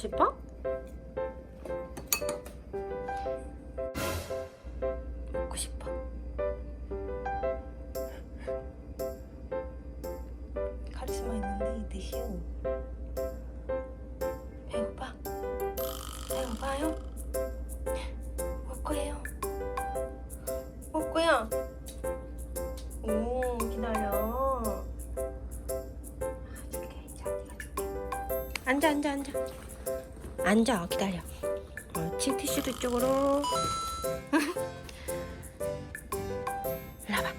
싶어? 먹고 싶어. 카리스마 있는데 이 뜻이요. 배고파? 배고파요? 먹고요. 먹고요. 오, 기다려. 앉아. 앉아, 기다려. 옳지, 티슈도 이쪽으로. 일로 와봐.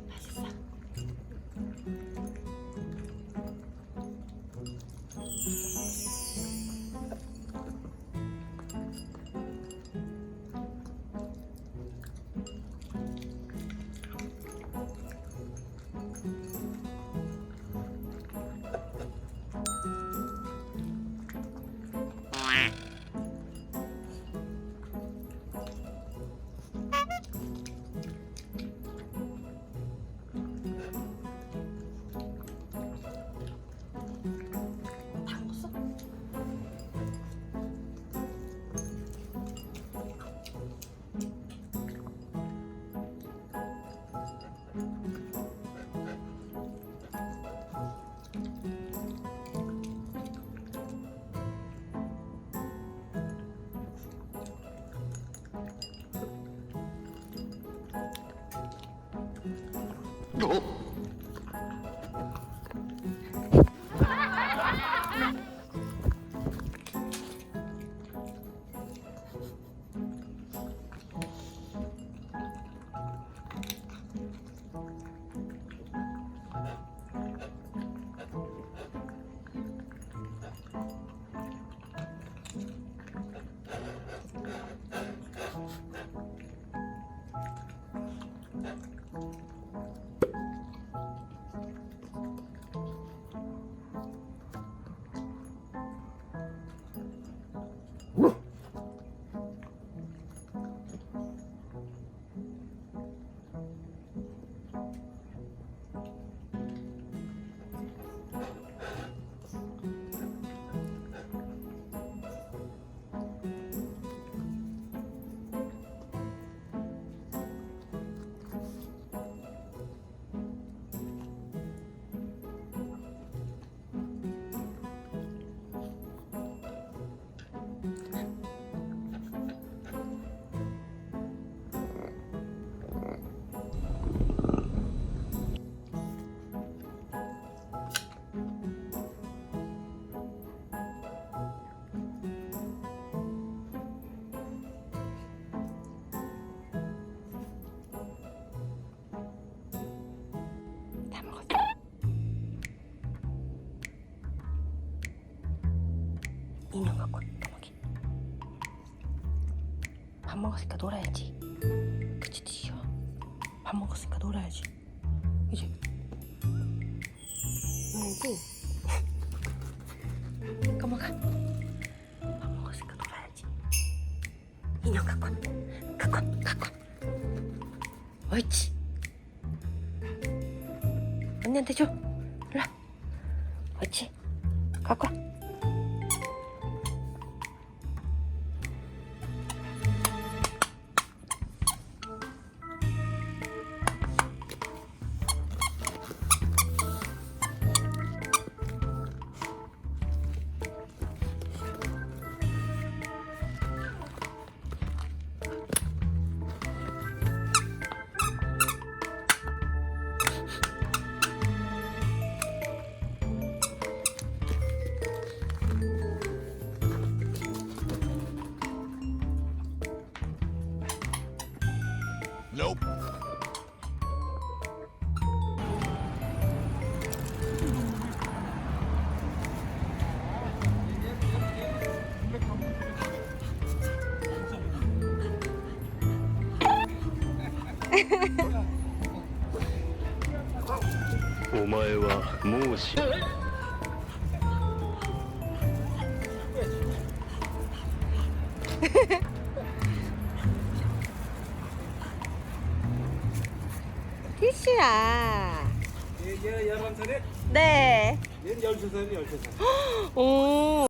맛있어. 다 먹었어? 다 먹었어. 인형 갖고 까먹이. 밥 먹었으니까 놀아야지. 그치, 티슈. 밥 먹었으니까 놀아야지. 그치? 놀아야지. 까먹어. 밥 먹었으니까 놀아야지. 인형 갖고. 옳지. 언니한테 줘. 일로 와. 옳지. 갖고 와. Nope. お前はもう死 티시야. 얘 11살에? 네. 얘는 13살이 13살. 오.